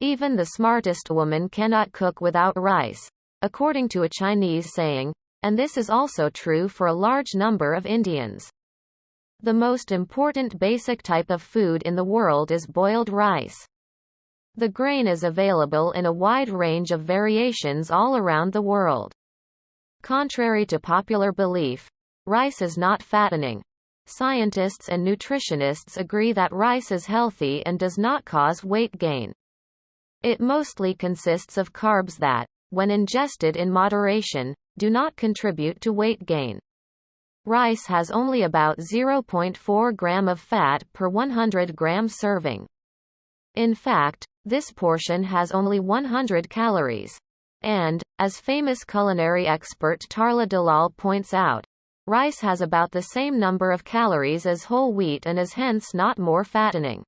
Even the smartest woman cannot cook without rice, according to a Chinese saying, and this is also true for a large number of Indians. The most important basic type of food in the world is boiled rice. The grain is available in a wide range of variations all around the world. Contrary to popular belief, rice is not fattening. Scientists and nutritionists agree that rice is healthy and does not cause weight gain. It mostly consists of carbs that, when ingested in moderation, do not contribute to weight gain. Rice has only about 0.4 gram of fat per 100 gram serving. In fact, this portion has only 100 calories. And, as famous culinary expert Tarla Dalal points out, rice has about the same number of calories as whole wheat and is hence not more fattening.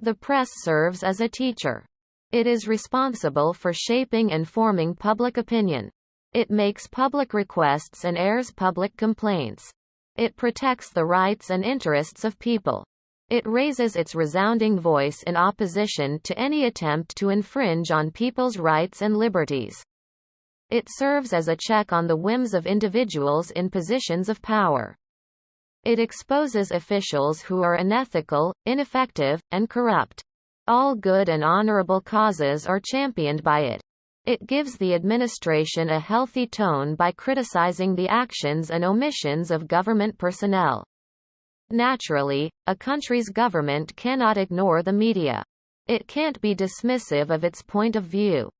The press serves as a teacher. It is responsible for shaping and forming public opinion. It makes public requests and airs public complaints. It protects the rights and interests of people. It raises its resounding voice in opposition to any attempt to infringe on people's rights and liberties. It serves as a check on the whims of individuals in positions of power. It exposes officials who are unethical, ineffective, and corrupt. All good and honorable causes are championed by it. It gives the administration a healthy tone by criticizing the actions and omissions of government personnel. Naturally, a country's government cannot ignore the media. It can't be dismissive of its point of view.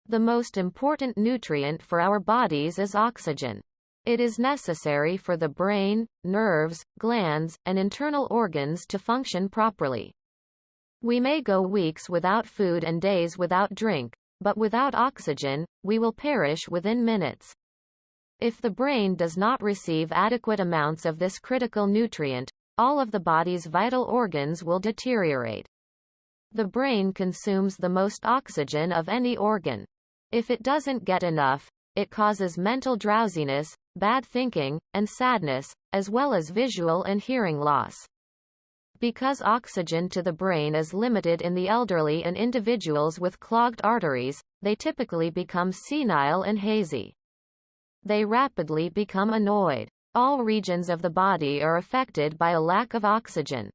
The most important nutrient for our bodies is oxygen. It is necessary for the brain, nerves, glands, and internal organs to function properly. We may go weeks without food and days without drink, but without oxygen, we will perish within minutes. If the brain does not receive adequate amounts of this critical nutrient, all of the body's vital organs will deteriorate. The brain consumes the most oxygen of any organ. If it doesn't get enough, it causes mental drowsiness, bad thinking, and sadness, as well as visual and hearing loss. Because oxygen to the brain is limited in the elderly and individuals with clogged arteries, they typically become senile and hazy. They rapidly become annoyed. All regions of the body are affected by a lack of oxygen.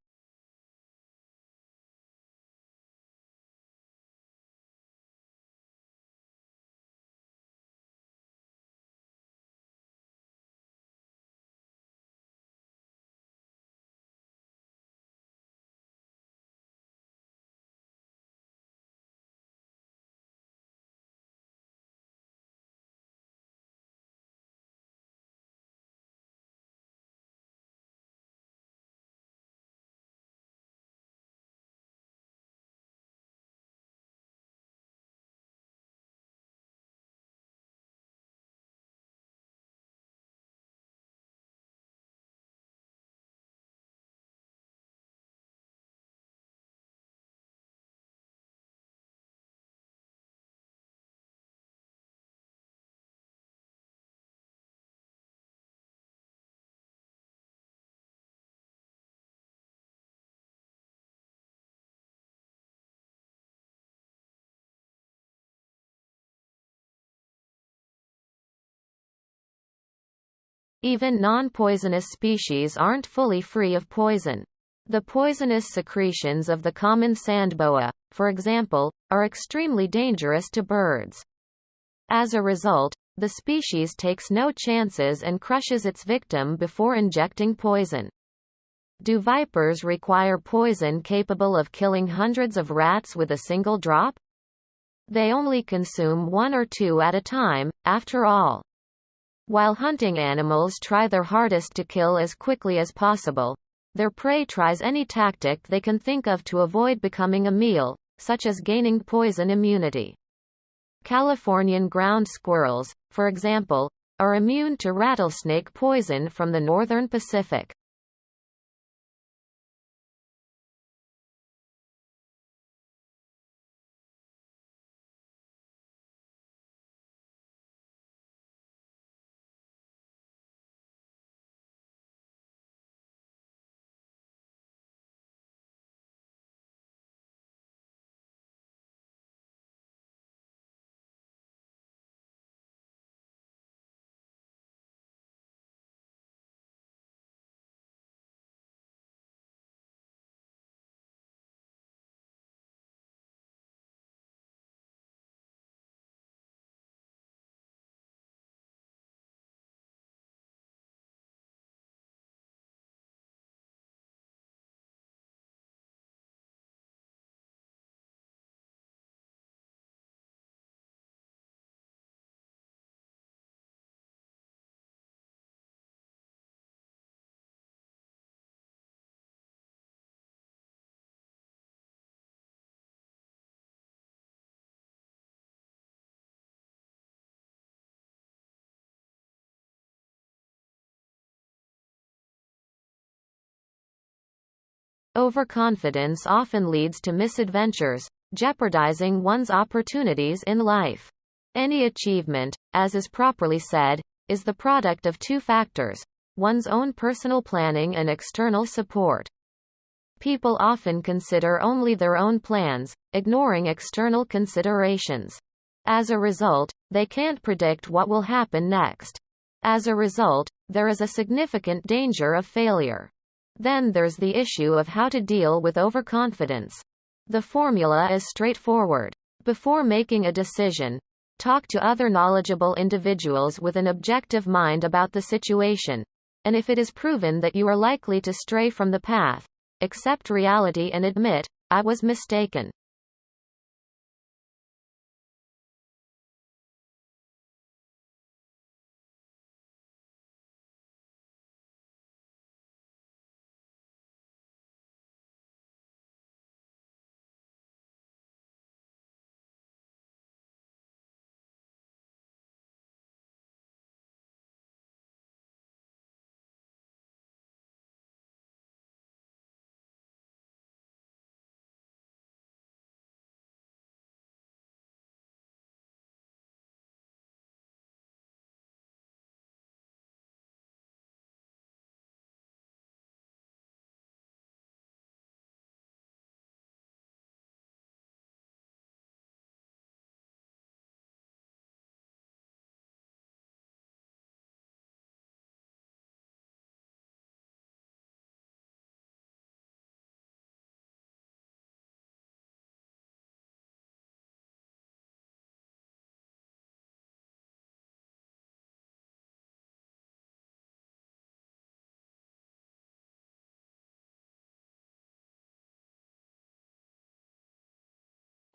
Even non-poisonous species aren't fully free of poison. The poisonous secretions of the common sandboa, for example, are extremely dangerous to birds. As a result, the species takes no chances and crushes its victim before injecting poison. Do vipers require poison capable of killing hundreds of rats with a single drop? They only consume one or two at a time, after all. While hunting animals try their hardest to kill as quickly as possible, their prey tries any tactic they can think of to avoid becoming a meal, such as gaining poison immunity. Californian ground squirrels, for example, are immune to rattlesnake poison from the northern Pacific. Overconfidence often leads to misadventures, jeopardizing one's opportunities in life. Any achievement, as is properly said, is the product of two factors: one's own personal planning and external support. People often consider only their own plans, ignoring external considerations. As a result, they can't predict what will happen next. As a result, there is a significant danger of failure. Then there's the issue of how to deal with overconfidence. The formula is straightforward. Before making a decision, talk to other knowledgeable individuals with an objective mind about the situation. And if it is proven that you are likely to stray from the path, accept reality and admit, "I was mistaken."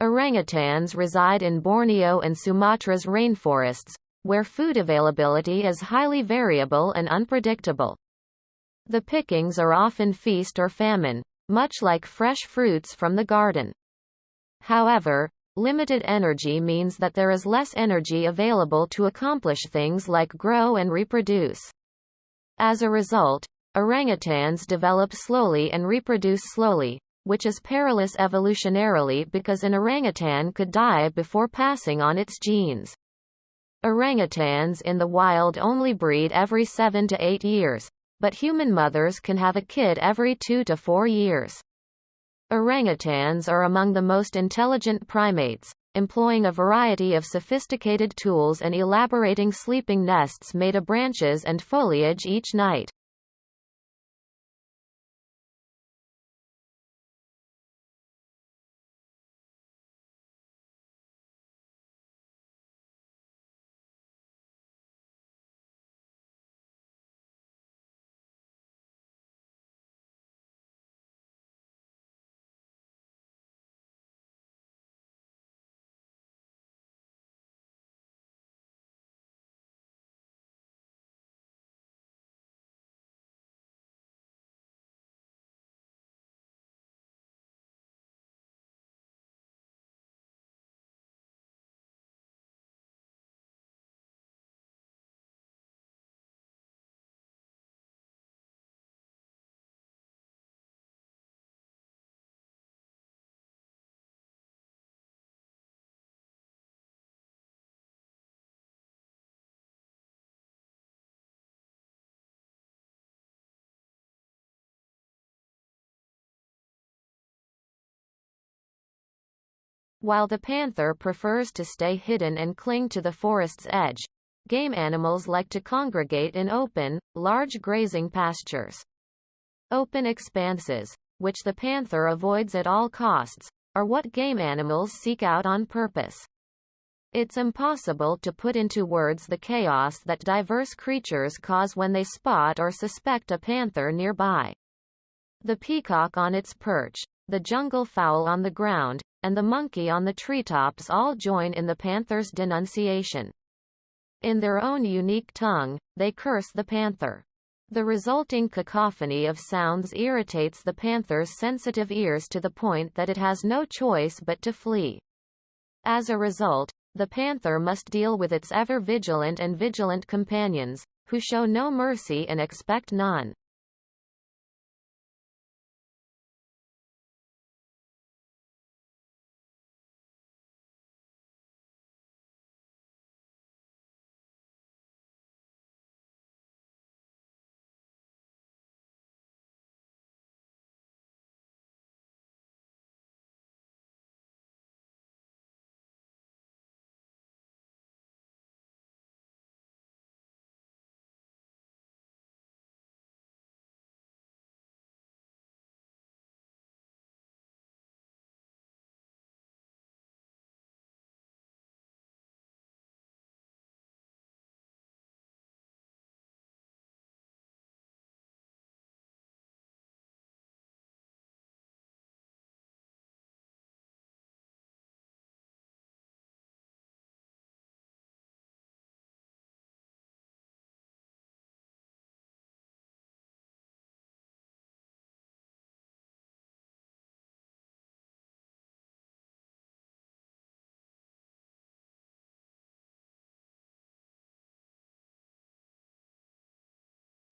Orangutans reside in Borneo and Sumatra's rainforests, where food availability is highly variable and unpredictable. The pickings are often feast or famine, much like fresh fruits from the garden. However, limited energy means that there is less energy available to accomplish things like grow and reproduce. As a result, orangutans develop slowly and reproduce slowly, which is perilous evolutionarily because an orangutan could die before passing on its genes. Orangutans in the wild only breed every 7 to 8 years, but human mothers can have a kid every 2 to 4 years. Orangutans are among the most intelligent primates, employing a variety of sophisticated tools and elaborating sleeping nests made of branches and foliage each night. While the panther prefers to stay hidden and cling to the forest's edge, game animals like to congregate in open, large grazing pastures. Open expanses, which the panther avoids at all costs, are what game animals seek out on purpose. It's impossible to put into words the chaos that diverse creatures cause when they spot or suspect a panther nearby. The peacock on its perch, the jungle fowl on the ground, and the monkey on the treetops all join in the panther's denunciation. In their own unique tongue, they curse the panther. The resulting cacophony of sounds irritates the panther's sensitive ears to the point that it has no choice but to flee. As a result, the panther must deal with its ever-vigilant and vigilant companions, who show no mercy and expect none.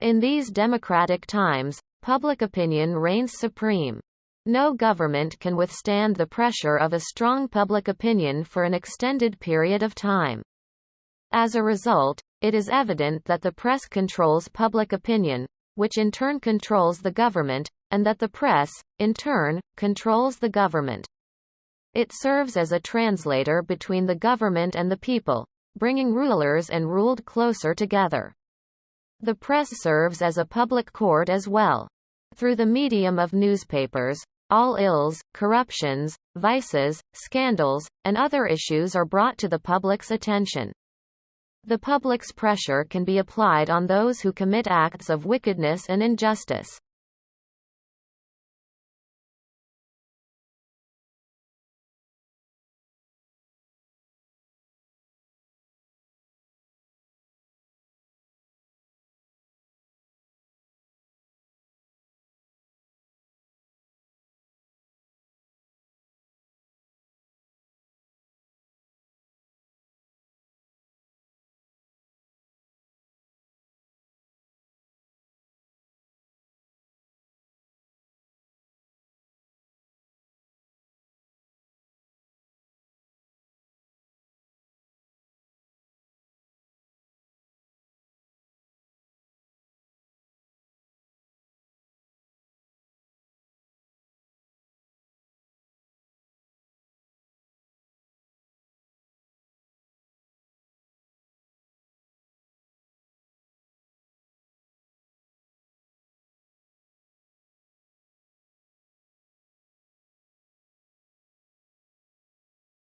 In these democratic times, public opinion reigns supreme. No government can withstand the pressure of a strong public opinion for an extended period of time. As a result, it is evident that the press controls public opinion, which in turn controls the government, and that the press, in turn, controls the government. It serves as a translator between the government and the people, bringing rulers and ruled closer together. The press serves as a public court as well. Through the medium of newspapers, all ills, corruptions, vices, scandals, and other issues are brought to the public's attention. The public's pressure can be applied on those who commit acts of wickedness and injustice.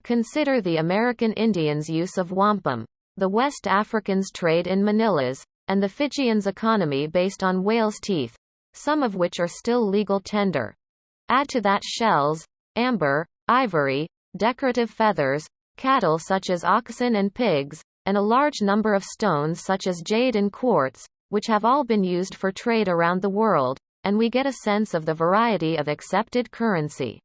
Consider the American Indians' use of wampum, the West Africans' trade in manillas, and the Fijians' economy based on whales' teeth, some of which are still legal tender. Add to that shells, amber, ivory, decorative feathers, cattle such as oxen and pigs, and a large number of stones such as jade and quartz, which have all been used for trade around the world, and we get a sense of the variety of accepted currency.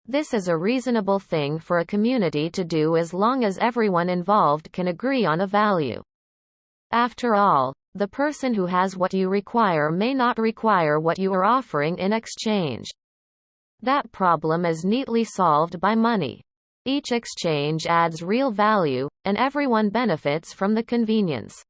This is a reasonable thing for a community to do as long as everyone involved can agree on a value. After all, the person who has what you require may not require what you are offering in exchange. That problem is neatly solved by money. Each exchange adds real value, and everyone benefits from the convenience.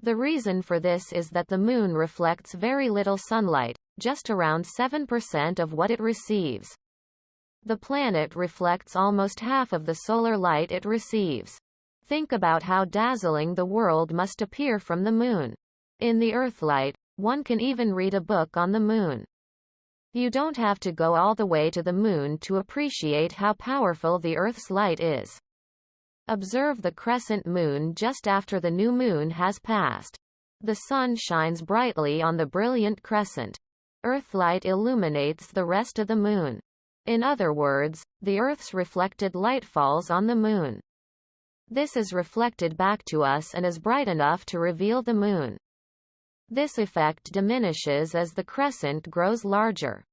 The reason for this is that the Moon reflects very little sunlight, just around 7% of what it receives. The planet reflects almost half of the solar light it receives. Think about how dazzling the world must appear from the Moon. In the Earthlight, one can even read a book on the Moon. You don't have to go all the way to the Moon to appreciate how powerful the Earth's light is. Observe the crescent moon just after the new moon has passed. The sun shines brightly on the brilliant crescent. Earthlight illuminates the rest of the moon. In other words, the Earth's reflected light falls on the moon. This is reflected back to us and is bright enough to reveal the moon. This effect diminishes as the crescent grows larger.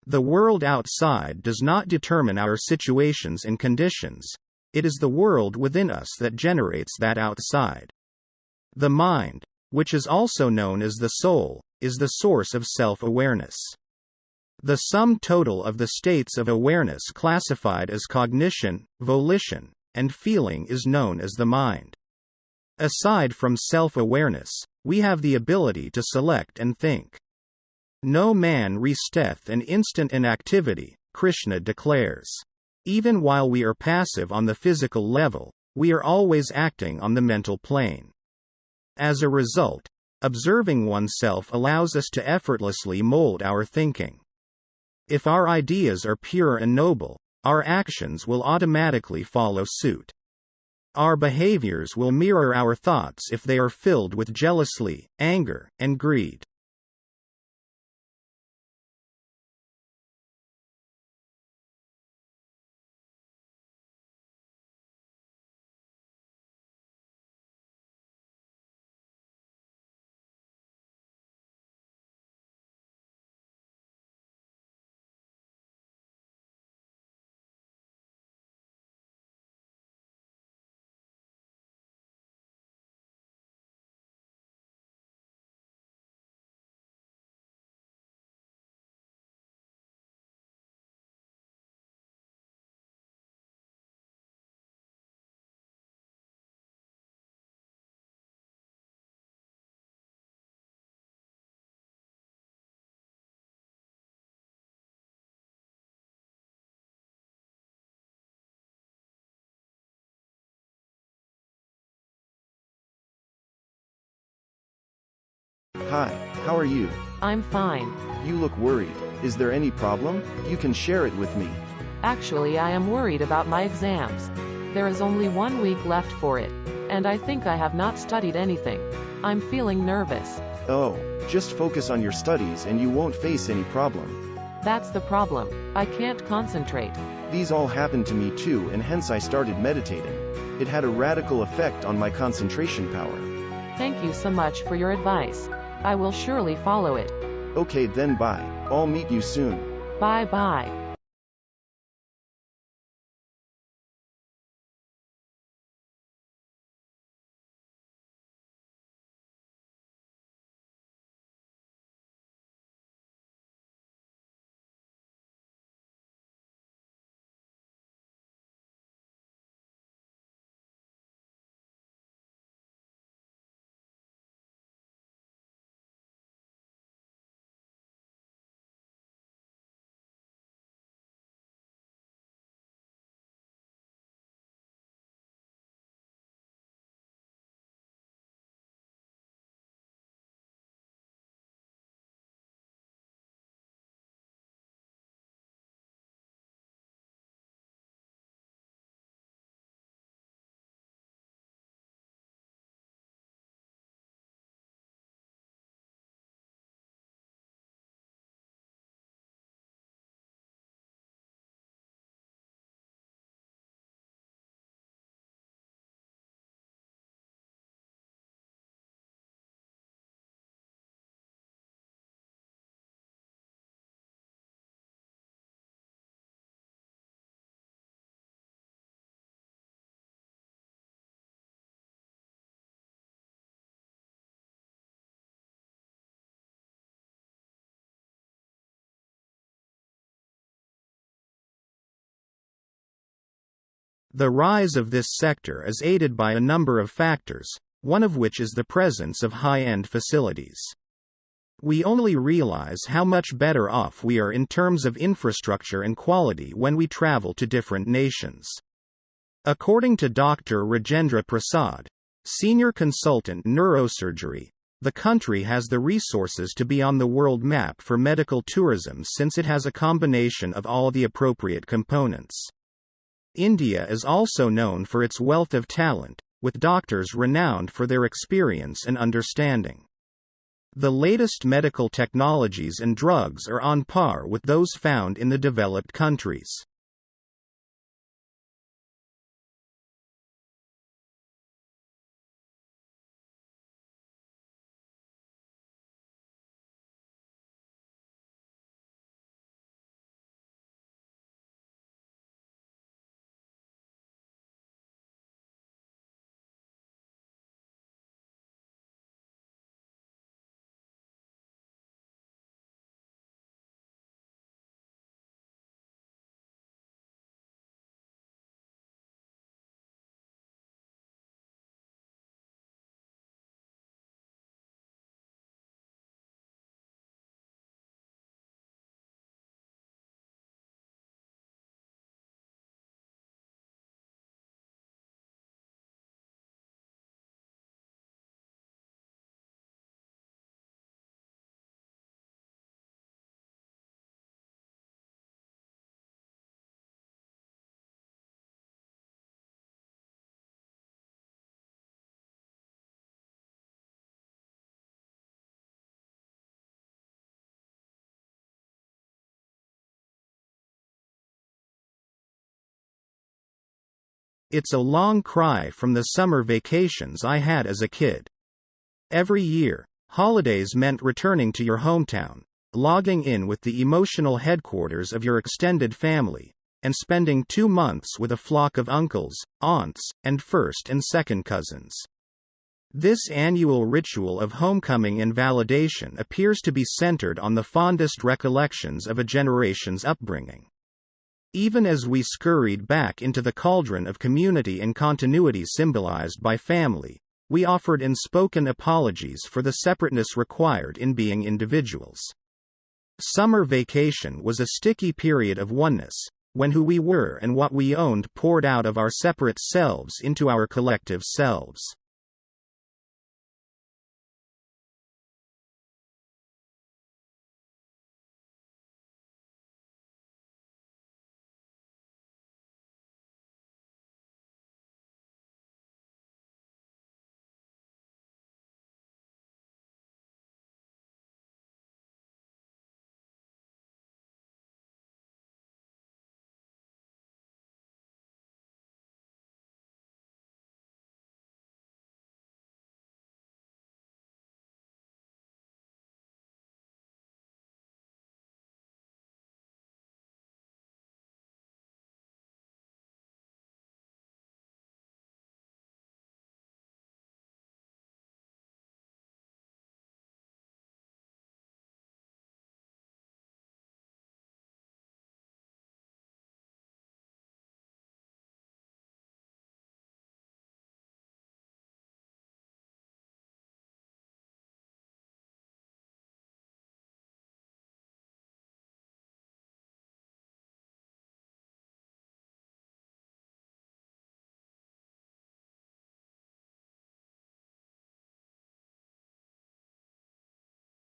The world outside does not determine our situations and conditions. It is the world within us that generates that outside. The mind, which is also known as the soul, is the source of self-awareness. The sum total of the states of awareness classified as cognition, volition, and feeling is known as the mind. Aside from self-awareness, we have the ability to select and think. No man resteth an instant inactivity, Krishna declares. Even while we are passive on the physical level, we are always acting on the mental plane. As a result, observing oneself allows us to effortlessly mold our thinking. If our ideas are pure and noble, our actions will automatically follow suit. Our behaviors will mirror our thoughts if they are filled with jealousy, anger, and greed. Hi, how are you? I'm fine. You look worried. Is there any problem? You can share it with me. Actually, I am worried about my exams. There is only 1 week left for it. And I think I have not studied anything. I'm feeling nervous. Oh, just focus on your studies and you won't face any problem. That's the problem. I can't concentrate. These all happened to me too, and hence I started meditating. It had a radical effect on my concentration power. Thank you so much for your advice. I will surely follow it. Okay then, bye. I'll meet you soon. Bye bye. The rise of this sector is aided by a number of factors, one of which is the presence of high-end facilities. We only realize how much better off we are in terms of infrastructure and quality when we travel to different nations. According to Dr. Rajendra Prasad, senior consultant neurosurgery, the country has the resources to be on the world map for medical tourism since it has a combination of all the appropriate components. India is also known for its wealth of talent, with doctors renowned for their experience and understanding. The latest medical technologies and drugs are on par with those found in the developed countries. It's a long cry from the summer vacations I had as a kid. Every year, holidays meant returning to your hometown, logging in with the emotional headquarters of your extended family, and spending 2 months with a flock of uncles, aunts, and first and second cousins. This annual ritual of homecoming and validation appears to be centered on the fondest recollections of a generation's upbringing. Even as we scurried back into the cauldron of community and continuity symbolized by family, we offered unspoken apologies for the separateness required in being individuals. Summer vacation was a sticky period of oneness, when who we were and what we owned poured out of our separate selves into our collective selves.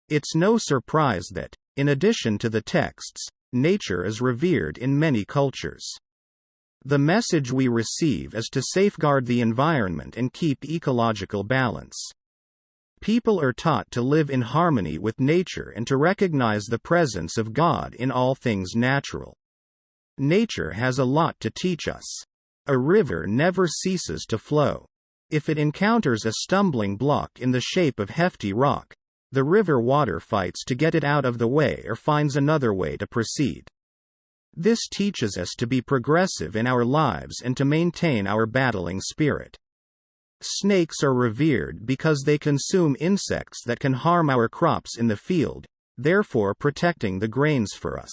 It's no surprise that, in addition to the texts, nature is revered in many cultures. The message we receive is to safeguard the environment and keep ecological balance. People are taught to live in harmony with nature and to recognize the presence of God in all things natural. Nature has a lot to teach us. A river never ceases to flow. If it encounters a stumbling block in the shape of hefty rock, the river water fights to get it out of the way or finds another way to proceed. This teaches us to be progressive in our lives and to maintain our battling spirit. Snakes are revered because they consume insects that can harm our crops in the field, therefore protecting the grains for us.